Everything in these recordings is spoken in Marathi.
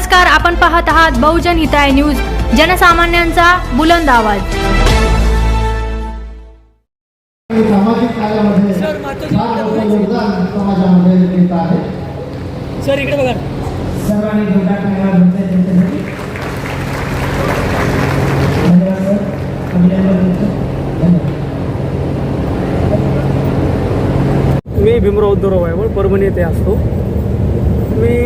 नमस्कार, आपण पाहत आहात बहुजन हिताय न्यूज, जनसामान्यांचा बुलंद आवाज। सामाजिक कार्यामध्ये योगदान समाजामध्ये देत आहे। सर इकडे बघा, सर्वांनी जोरदार टाळ्या वाजवल्या त्यांच्यासाठी। धन्यवाद सर, अभिनंदन धन्यवाद। मी भीमराव उद्धवराव वायवळ, परभणी येथे असतो। मी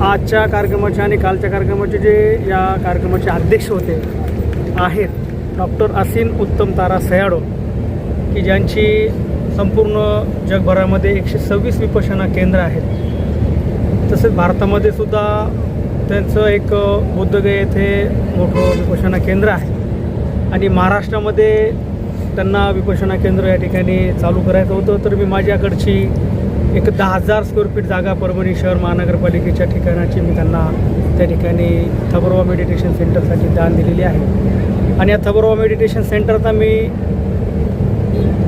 आजच्या कार्यक्रमाचे आणि कालच्या कार्यक्रमाचे जे या कार्यक्रमाचे अध्यक्ष होते आहेत डॉक्टर असीन उत्तम तारा सयाडो, की ज्यांची संपूर्ण जगभरामध्ये 126 विपश्यना केंद्र आहेत। तसेच भारतामध्ये सुद्धा त्यांचं एक बुद्धगया येथे मोठं विपश्यना केंद्र आहे आणि महाराष्ट्रामध्ये त्यांना विपश्यना केंद्र या ठिकाणी चालू करायचं होतं। तर मी माझ्याकडची एक 10,000 स्क्वेअर फीट जागा परभणी शहर महानगरपालिकेच्या ठिकाणाची मी त्यांना त्या ठिकाणी थबरवा मेडिटेशन सेंटरसाठी दान दिलेली आहे आणि या थबरवा मेडिटेशन सेंटरचा मी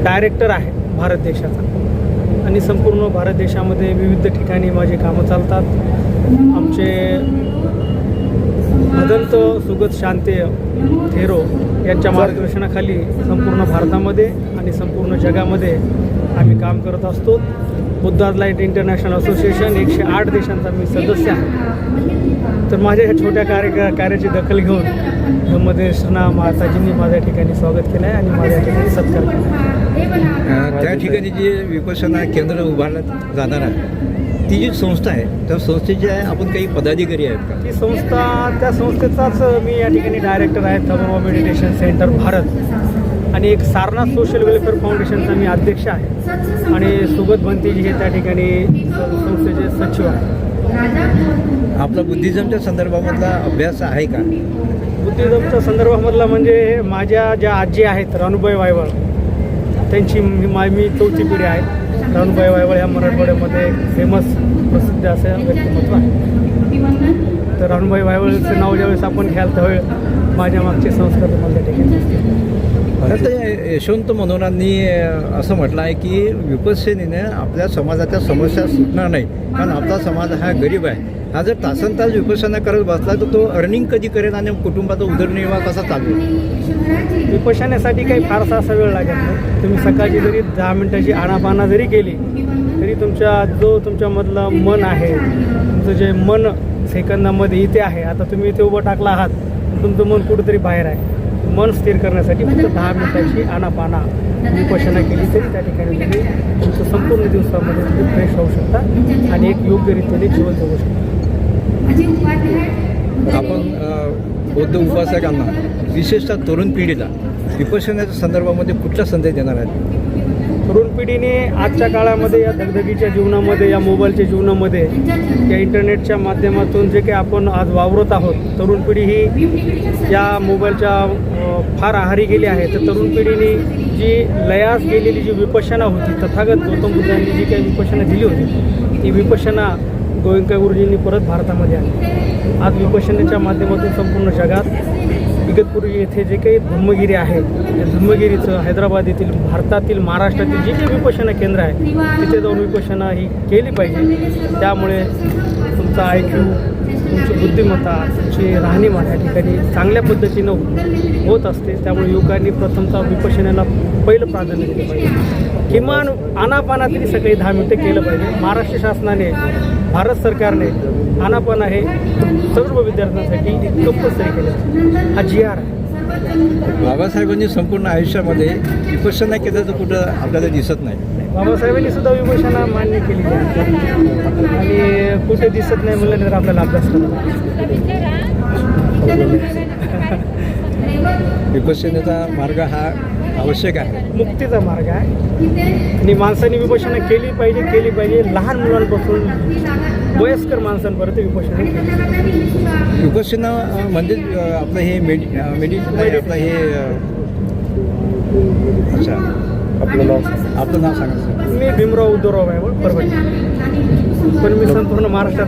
डायरेक्टर आहे भारत देशाचा आणि संपूर्ण भारत देशामध्ये विविध ठिकाणी माझी कामं चालतात। आमचे भदंत सुगत शांते थेरो यांच्या मार्गदर्शनाखाली संपूर्ण भारतामध्ये आणि संपूर्ण जगामध्ये आम्ही काम करत असतो। बुद्धाज लाईट इंटरनॅशनल असोसिएशन 108 देशांचा मी सदस्य आहे। तर माझ्या ह्या छोट्या कार्याची दखल घेऊन ब्रह्मदेशना माताजींनी माझ्या ठिकाणी स्वागत केलं आहे आणि माझ्या ठिकाणी सत्कार केला आहे। त्या ठिकाणी जे विपश्यना केंद्र उभारलं जाणार आहे ती जी संस्था आहे त्या संस्थेची आहे आपण काही पदाधिकारी आहेत का? ती संस्था, त्या संस्थेचाच मी या ठिकाणी डायरेक्टर आहे, थबरवा मेडिटेशन सेंटर भारत, आणि एक सारनाथ सोशल वेलफेअर फाउंडेशनचा मी अध्यक्ष आहे आणि सुगत भंतीजी हे त्या ठिकाणी संस्थेचे सचिव आहे। आपला बुद्धिझमच्या संदर्भामधला अभ्यास आहे का? बुद्धिझमच्या संदर्भामधला म्हणजे माझ्या ज्या आजी आहेत रानूबाई वायवळ, त्यांची मी चौथी पिढी आहे। रानूबाई वायवळ ह्या मराठवाड्यामध्ये फेमस प्रसिद्ध असं व्यक्तिमत्व आहे। तर रानूबाई वायवळचं नाव ज्यावेळेस आपण घ्याल त्यावेळेस माझ्या मागचे संस्कार तुम्हाला त्या ठिकाणी दिसतील। आता यशवंत मनोरांनी असं म्हटलं आहे की विपश्यनेने आपल्या समाजाच्या समस्या सुटणार नाही, कारण आपला समाज हा गरीब आहे। हा जर तासनतास विपश्यना करत बसला तर तो अर्निंग कधी करेल आणि कुटुंबाचा उदरनिर्वाह कसा चालवेल? विपश्यनेसाठी काही फारसा असा वेळ लागत नाही। तुम्ही सकाळची जरी 10 मिनिटाची आनापाना जरी केली तरी तुमच्यामधलं मन आहे, तुमचं जे मन सेकंदामध्ये इथे आहे, आता तुम्ही इथे उभं टाकला आहात, तुमचं मन कुठंतरी बाहेर आहे। मन स्थिर करण्यासाठी फक्त 10 मिनिटाची आनापाना विपश्यना केली तरी त्या ठिकाणी तुम्ही तुमचं संपूर्ण दिवसामध्ये तुम्ही फ्रेश होऊ शकता आणि एक योग्यरीतीने जीवन जगू शकता। आपण बौद्ध उपासकांना विशेषतः तरुण पिढीला विपश्यनाच्या संदर्भामध्ये कुठला संदेश देणार आहेत? तरुण पिढीने आजच्या काळामध्ये या धगधगीच्या जीवनामध्ये, या मोबाईलच्या जीवनामध्ये, या इंटरनेटच्या माध्यमातून जे काही आपण आज वावरत आहोत, तरुण पिढी ही या मोबाईलच्या फार आहारी गेली आहे। तर तरुण पिढीने जी लयास गेलेली जी विपश्यना होती, तथागत गौतम बुद्धांनी जी काही विपश्यना दिली होती ती विपश्यना गोयंका गुरुजींनी परत भारतामध्ये आणली। आज विपश्यनेच्या माध्यमातून संपूर्ण जगात इगतपुरी येथे जे काही धम्मगिरी आहे त्या धम्मगिरीचं हैदराबाद येथील, भारतातील, महाराष्ट्रातील जे काही विपश्यना केंद्र आहे तिथे जाऊन विपश्यना ही केली पाहिजे। त्यामुळे तुमचा IQ, तुमची बुद्धिमत्ता, तुमची राहणीमान या ठिकाणी चांगल्या पद्धतीनं होत असते। त्यामुळे युवकांनी प्रथमतः विपश्यनेला पहिलं प्राधान्य दिलं पाहिजे। किमान आनापाना तरी सकाळी 10 मिनिटं केलं पाहिजे। महाराष्ट्र शासनाने, भारत सरकारने आनापाना हे सर्व विद्यार्थ्यांसाठी कंपल्सरी केलं, हा GR आहे। बाबासाहेबांनी संपूर्ण आयुष्यामध्ये विपश्यना केल्याचं कुठं आपल्याला दिसत नाही। बाबासाहेबांनी सुद्धा विपश्यना मान्य केली आणि कुठे दिसत नाही म्हणलं तर आपल्याला अभ्यास करावा। विपश्यनेचा मार्ग हा आवश्यक आहे, मुक्तीचा मार्ग आहे आणि माणसांनी विपश्यना केली पाहिजे। लहान मुलांपासून वयस्कर माणसांपर्यंत विपश्यना केली। विपश्यना म्हणजे आपलं हे आपलं हे अच्छा, आपलं नाव सांगा सर? मी भीमराव उद्धवराव वायवळ, परभणी, पण मी संपूर्ण महाराष्ट्रात